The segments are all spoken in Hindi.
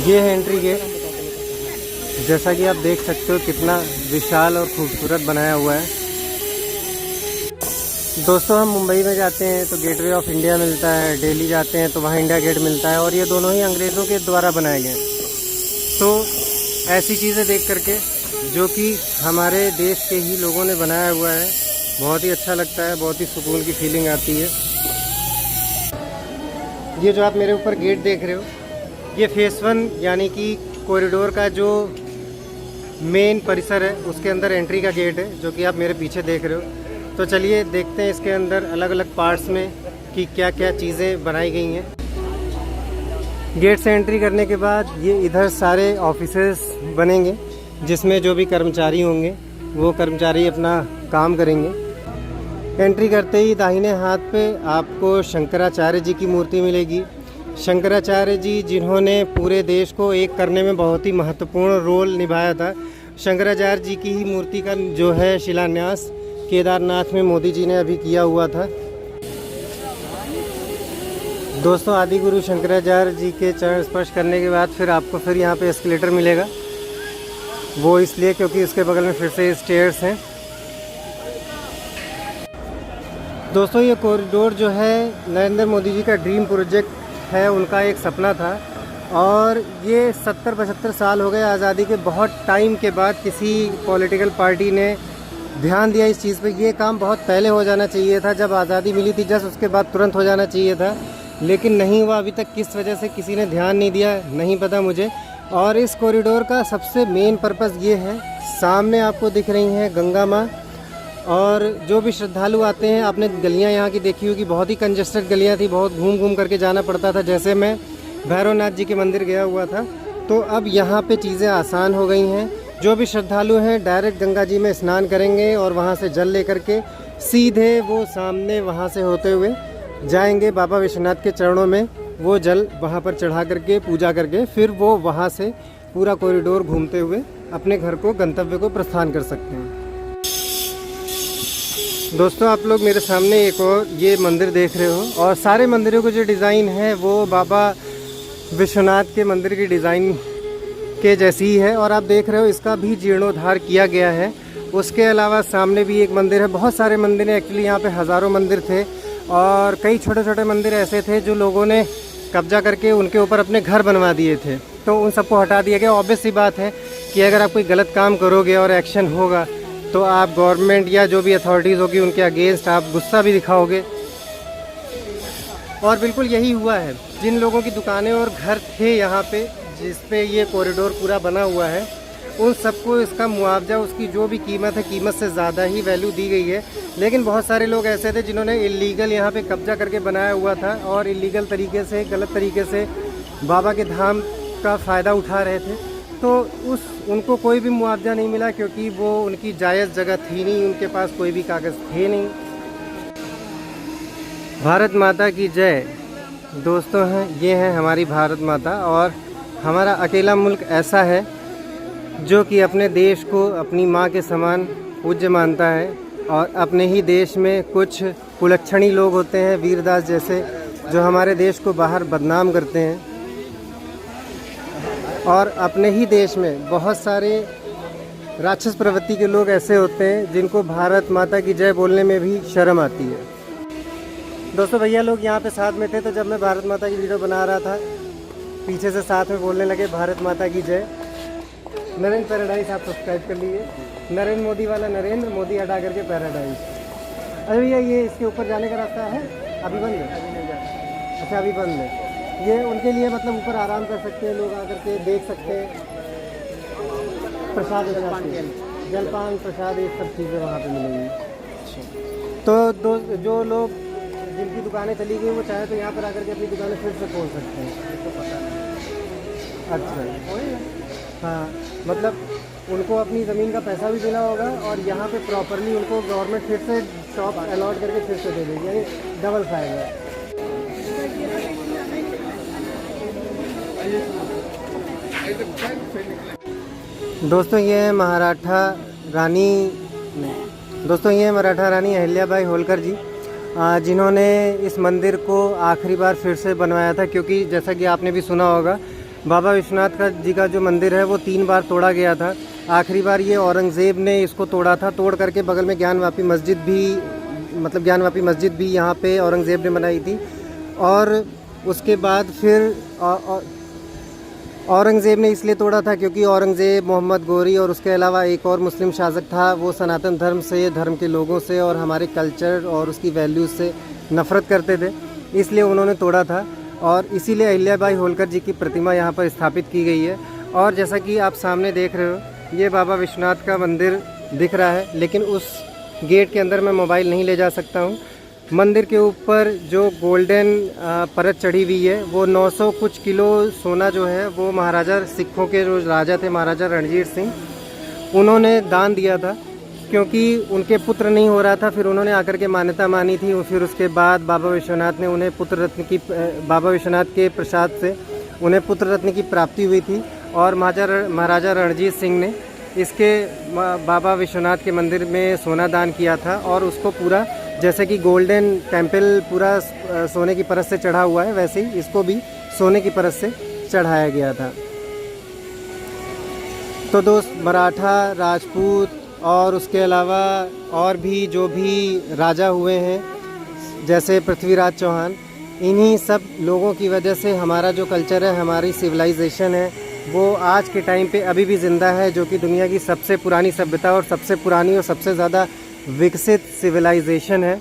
ये है एंट्री गेट। जैसा कि आप देख सकते हो कितना विशाल और खूबसूरत बनाया हुआ है। दोस्तों हम मुंबई में जाते हैं तो गेटवे ऑफ इंडिया मिलता है, दिल्ली जाते हैं तो वहाँ इंडिया गेट मिलता है, और ये दोनों ही अंग्रेज़ों के द्वारा बनाए गए हैं। तो ऐसी चीज़ें देख करके जो कि हमारे देश के ही लोगों ने बनाया हुआ है, बहुत ही अच्छा लगता है, बहुत ही सुकून की फीलिंग आती है। ये जो आप मेरे ऊपर गेट देख रहे हो, ये फेस 1 यानी कि कॉरिडोर का जो मेन परिसर है उसके अंदर एंट्री का गेट है, जो कि आप मेरे पीछे देख रहे हो। तो चलिए देखते हैं इसके अंदर अलग अलग पार्ट्स में कि क्या क्या चीज़ें बनाई गई हैं। गेट से एंट्री करने के बाद ये इधर सारे ऑफिसेस बनेंगे, जिसमें जो भी कर्मचारी होंगे वो कर्मचारी अपना काम करेंगे। एंट्री करते ही दाहिने हाथ पे आपको शंकराचार्य जी की मूर्ति मिलेगी। शंकराचार्य जी जिन्होंने पूरे देश को एक करने में बहुत ही महत्वपूर्ण रोल निभाया था। शंकराचार्य जी की ही मूर्ति का जो है शिलान्यास केदारनाथ में मोदी जी ने अभी किया हुआ था। दोस्तों आदि गुरु शंकराचार्य जी के चरण स्पर्श करने के बाद फिर आपको फिर यहाँ पे एस्केलेटर मिलेगा। वो इसलिए क्योंकि उसके बगल में फिर से स्टेयर्स हैं। दोस्तों ये कॉरिडोर जो है नरेंद्र मोदी जी का ड्रीम प्रोजेक्ट है, उनका एक सपना था, और ये 70-75 साल हो गए आज़ादी के बहुत टाइम के बाद किसी पॉलिटिकल पार्टी ने ध्यान दिया इस चीज़ पे। ये काम बहुत पहले हो जाना चाहिए था, जब आज़ादी मिली थी जस्ट उसके बाद तुरंत हो जाना चाहिए था, लेकिन नहीं हुआ। अभी तक किस वजह से किसी ने ध्यान नहीं दिया नहीं पता मुझे। और इस कॉरिडोर का सबसे मेन पर्पस ये है, सामने आपको दिख रही हैं गंगा माँ, और जो भी श्रद्धालु आते हैं, आपने गलियां यहाँ की देखी होगी, बहुत ही कंजेस्टेड गलियां थी, बहुत घूम घूम करके जाना पड़ता था। जैसे मैं भैरवनाथ जी के मंदिर गया हुआ था, तो अब यहाँ पे चीज़ें आसान हो गई हैं। जो भी श्रद्धालु हैं डायरेक्ट गंगा जी में स्नान करेंगे और वहाँ से जल लेकर के सीधे वो सामने वहाँ से होते हुए जाएंगे बाबा विश्वनाथ के चरणों में। वो जल वहाँ पर चढ़ा करके पूजा करके फिर वो वहाँ से पूरा कॉरिडोर घूमते हुए अपने घर को, गंतव्य को प्रस्थान कर सकते हैं। दोस्तों आप लोग मेरे सामने एक और ये मंदिर देख रहे हो, और सारे मंदिरों का जो डिज़ाइन है वो बाबा विश्वनाथ के मंदिर की डिज़ाइन के जैसी ही है, और आप देख रहे हो इसका भी जीर्णोद्धार किया गया है। उसके अलावा सामने भी एक मंदिर है, बहुत सारे मंदिर हैं एक्चुअली, यहाँ पे हज़ारों मंदिर थे, और कई छोटे छोटे मंदिर ऐसे थे जो लोगों ने कब्जा करके उनके ऊपर अपने घर बनवा दिए थे, तो उन सबको हटा दिया गया। ऑब्वियस सी बात है कि अगर आप कोई गलत काम करोगे और एक्शन होगा तो आप गवर्नमेंट या जो भी अथॉरिटीज़ होगी उनके अगेंस्ट आप गुस्सा भी दिखाओगे, और बिल्कुल यही हुआ है। जिन लोगों की दुकानें और घर थे यहाँ पे जिस पे ये कॉरिडोर पूरा बना हुआ है, उन सबको इसका मुआवजा, उसकी जो भी कीमत है, कीमत से ज़्यादा ही वैल्यू दी गई है। लेकिन बहुत सारे लोग ऐसे थे जिन्होंने इलीगल यहाँ पे कब्जा करके बनाया हुआ था, और इलीगल तरीके से, गलत तरीके से बाबा के धाम का फ़ायदा उठा रहे थे, तो उनको कोई भी मुआवजा नहीं मिला, क्योंकि वो उनकी जायज़ जगह थी नहीं, उनके पास कोई भी कागज़ थे नहीं। भारत माता की जय। दोस्तों हैं ये है हमारी भारत माता, और हमारा अकेला मुल्क ऐसा है जो कि अपने देश को अपनी माँ के समान पूज्य मानता है। और अपने ही देश में कुछ कुलच्छणी लोग होते हैं, वीरदास जैसे, जो हमारे देश को बाहर बदनाम करते हैं, और अपने ही देश में बहुत सारे राक्षस प्रवृत्ति के लोग ऐसे होते हैं जिनको भारत माता की जय बोलने में भी शर्म आती है। दोस्तों भैया लोग यहाँ पे साथ में थे, तो जब मैं भारत माता की वीडियो बना रहा था, पीछे से साथ में बोलने लगे भारत माता की जय। नरेंद्र पैराडाइज आप सब्सक्राइब कर लीजिए, नरेंद्र मोदी वाला नरेंद्र, मोदी हटा करके पैराडाइज। अरे भैया ये इसके ऊपर जाने का रास्ता है, अभी बंद है? अच्छा अभी बंद है। ये उनके लिए मतलब ऊपर आराम कर सकते हैं लोग, आकर के देख सकते हैं, प्रसाद जलपान प्रसाद ये सब चीज़ें वहाँ पे मिलेंगी। तो जो लोग जिनकी दुकानें चली गई वो चाहे तो यहाँ पर आकर के अपनी दुकानें फिर से खोल सकते हैं। अच्छा हाँ, मतलब उनको अपनी ज़मीन का पैसा भी देना होगा, और यहाँ पे प्रॉपरली उनको गवर्नमेंट फिर से शॉप अलॉट करके फिर से दे देगी, यानी डबल फायदा। दोस्तों ये है मराठा रानी अहिल्याबाई होलकर जी, जिन्होंने इस मंदिर को आखिरी बार फिर से बनवाया था, क्योंकि जैसा कि आपने भी सुना होगा बाबा विश्वनाथ का जी का जो मंदिर है वो 3 बार तोड़ा गया था। आखिरी बार ये औरंगज़ेब ने इसको तोड़ा था, तोड़ करके बगल में ज्ञानवापी मस्जिद भी यहाँ पे औरंगज़ेब ने बनाई थी। और उसके बाद फिर औरंगज़ेब ने इसलिए तोड़ा था क्योंकि औरंगज़ेब, मोहम्मद गोरी और उसके अलावा एक और मुस्लिम शासक था, वो सनातन धर्म के लोगों से और हमारे कल्चर और उसकी वैल्यूज़ से नफ़रत करते थे, इसलिए उन्होंने तोड़ा था। और इसीलिए अहिल्याबाई होलकर जी की प्रतिमा यहाँ पर स्थापित की गई है। और जैसा कि आप सामने देख रहे हो, ये बाबा विश्वनाथ का मंदिर दिख रहा है, लेकिन उस गेट के अंदर मैं मोबाइल नहीं ले जा सकता हूँ। मंदिर के ऊपर जो गोल्डन परत चढ़ी हुई है वो 900 कुछ किलो सोना जो है वो महाराजा, सिखों के जो राजा थे महाराजा रणजीत सिंह, उन्होंने दान दिया था, क्योंकि उनके पुत्र नहीं हो रहा था। फिर उन्होंने आकर के मान्यता मानी थी। फिर उसके बाद बाबा विश्वनाथ ने उन्हें पुत्र रत्न बाबा विश्वनाथ के प्रसाद से उन्हें पुत्र रत्न की प्राप्ति हुई थी। और महाराजा रणजीत सिंह ने इसके बाबा विश्वनाथ के मंदिर में सोना दान किया था, और उसको पूरा, जैसे कि गोल्डन टेम्पल पूरा सोने की परत से चढ़ा हुआ है, वैसे ही इसको भी सोने की परत से चढ़ाया गया था। तो दोस्त, मराठा, राजपूत और उसके अलावा और भी जो भी राजा हुए हैं जैसे पृथ्वीराज चौहान, इन्हीं सब लोगों की वजह से हमारा जो कल्चर है, हमारी सिविलाइजेशन है, वो आज के टाइम पे अभी भी ज़िंदा है, जो कि दुनिया की सबसे पुरानी सभ्यता और सबसे पुरानी और सबसे ज़्यादा विकसित सिविलाइजेशन है।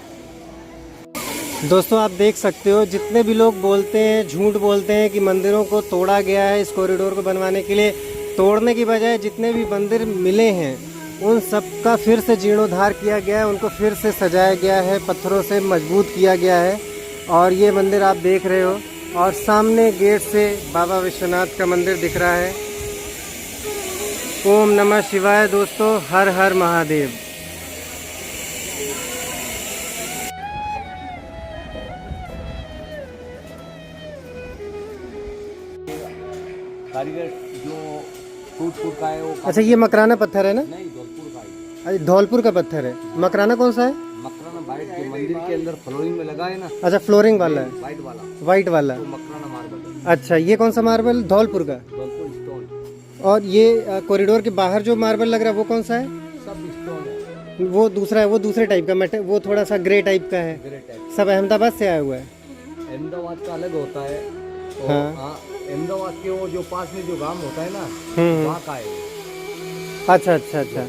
दोस्तों, आप देख सकते हो, जितने भी लोग बोलते हैं, झूठ बोलते हैं कि मंदिरों को तोड़ा गया है इस कॉरिडोर को बनवाने के लिए, तोड़ने की बजाय जितने भी मंदिर मिले हैं उन सब का फिर से जीर्णोद्धार किया गया है, उनको फिर से सजाया गया है, पत्थरों से मजबूत किया गया है। और ये मंदिर आप देख रहे हो, और सामने गेट से बाबा विश्वनाथ का मंदिर दिख रहा है। ओम नमः शिवाय। दोस्तों, हर हर महादेव। कारीगर जो फूट का है वो। अच्छा, ये मकराना पत्थर है ना? नहीं, धौलपुर का है। अरे, धौलपुर का पत्थर है। मकराना कौन सा है? मकराना वाइट के मंदिर के अंदर फ्लोरिंग में लगा है ना। अच्छा, फ्लोरिंग वाला है, वाइट वाला। तो मकराना मार्बल है। अच्छा, ये कौन सा मार्बल? धौलपुर का। धौलपुर स्टोन। और ये कॉरिडोर के बाहर जो मार्बल लग रहा है वो कौन सा है? सब स्टोन है। वो दूसरा है, वो दूसरे टाइप का मेटल, वो थोड़ा सा ग्रे टाइप का है। Grey type. सब अहमदाबाद से आया हुआ है। अहमदाबाद का अलग होता है। हाँ। अहमदाबाद के वो जो पास में जो गांव होता है ना, वहाँ का है। अच्छा अच्छा अच्छा।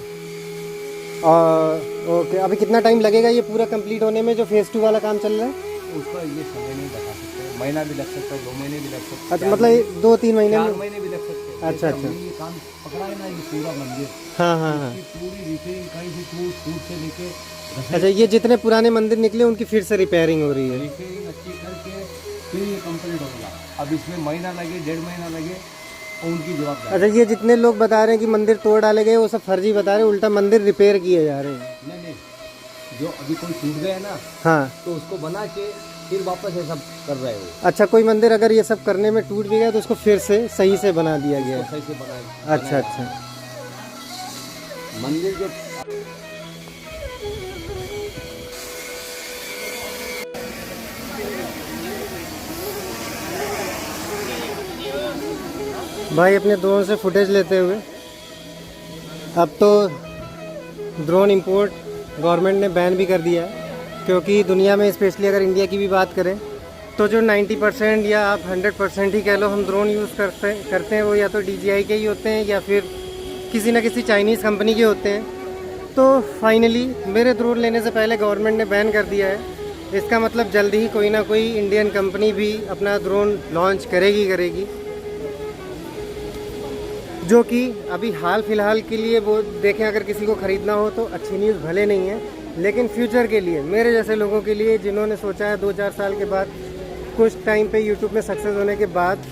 और ओके, अभी कितना टाइम लगेगा ये पूरा कंप्लीट होने में, जो फेज़ 2 वाला काम चल रहा है? उसका ये समय नहीं बता सकते, महीना भी लग सकता है, 2 महीने भी लग सकते हैं। अच्छा, मतलब 2-3 महीने 4 में? महीने भी लग सकते हैं। अच्छा अच्छा। ये काम पकड़ा है ना, ये पूरा मंदिर। हाँ हाँ हाँ। पूरी रिपेयरिंग कहीं भी टूट से लेके। अच्छा, ये जितने पुराने मंदिर निकले उनकी फिर से रिपेयरिंग हो रही है? रिपेयरिंग अच्छी करके फिर ये कंप्लीट होगा। अब इसमें महीना लगे, 1.5 महीना लगे, और उनकी जवाबदारी। अच्छा, ये जितने लोग बता रहे हैं कि मंदिर तोड़ डाले गए, वो सब फर्जी बता रहे हैं, उल्टा मंदिर रिपेयर किए जा रहे हैं। नहीं, जो अभी कोई टूट गया ना, हाँ, तो उसको बना के फिर वापस ये सब कर रहे हो। अच्छा, कोई मंदिर अगर ये सब करने में टूट भी गया तो उसको फिर से सही से बना दिया गया है? सही से बनाया। अच्छा अच्छा। मंदिर जो भाई अपने ड्रोन से फुटेज लेते हुए। अब तो ड्रोन इंपोर्ट गवर्नमेंट ने बैन भी कर दिया है, क्योंकि दुनिया में, स्पेशली अगर इंडिया की भी बात करें, तो जो 90% या आप 100% ही कह लो हम ड्रोन यूज़ करते हैं, वो या तो DJI के ही होते हैं या फिर किसी न किसी चाइनीज़ कंपनी के होते हैं। तो फाइनली मेरे ड्रोन लेने से पहले गवर्नमेंट ने बैन कर दिया है। इसका मतलब जल्दी ही कोई ना कोई इंडियन कंपनी भी अपना ड्रोन लॉन्च करेगी, जो कि अभी हाल फिलहाल के लिए वो देखें, अगर किसी को ख़रीदना हो तो अच्छी न्यूज़ भले नहीं है, लेकिन फ्यूचर के लिए, मेरे जैसे लोगों के लिए जिन्होंने सोचा है 2-4 साल के बाद, कुछ टाइम पे यूट्यूब में सक्सेस होने के बाद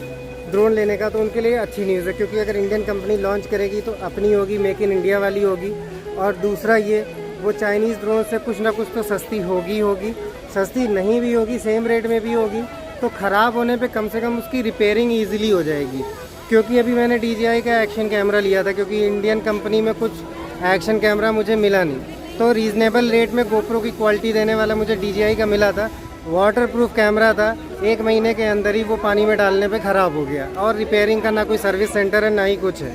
ड्रोन लेने का, तो उनके लिए अच्छी न्यूज़ है। क्योंकि अगर इंडियन कंपनी लॉन्च करेगी तो अपनी होगी, मेक इन इंडिया वाली होगी। और दूसरा ये, वो चाइनीज़ ड्रोन से कुछ ना कुछ तो सस्ती होगी, सस्ती नहीं भी होगी, सेम रेट में भी होगी, तो ख़राब होने पे कम से कम उसकी रिपेयरिंग ईजिली हो जाएगी। क्योंकि अभी मैंने DJI का एक्शन कैमरा लिया था, क्योंकि इंडियन कंपनी में कुछ एक्शन कैमरा मुझे मिला नहीं, तो रीज़नेबल रेट में GoPro की क्वालिटी देने वाला मुझे DJI का मिला था। वाटरप्रूफ कैमरा था, 1 महीने के अंदर ही वो पानी में डालने पे ख़राब हो गया, और रिपेयरिंग का ना कोई सर्विस सेंटर है ना ही कुछ है।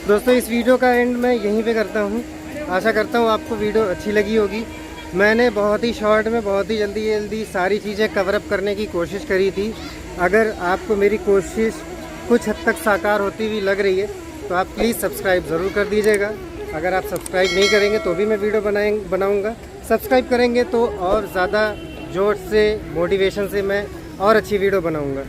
दोस्तों इस वीडियो का एंड मैं यहीं पे करता हूँ। आशा करता हूँ आपको वीडियो अच्छी लगी होगी। मैंने बहुत ही शॉर्ट में बहुत ही जल्दी सारी चीज़ें कवर अप करने की कोशिश करी थी। अगर आपको मेरी कोशिश कुछ हद तक साकार होती हुई लग रही है तो आप प्लीज़ सब्सक्राइब ज़रूर कर दीजिएगा। अगर आप सब्सक्राइब नहीं करेंगे तो भी मैं वीडियो बनाऊँगा। सब्सक्राइब करेंगे तो और ज़्यादा जोर से, मोटिवेशन से मैं और अच्छी वीडियो बनाऊँगा।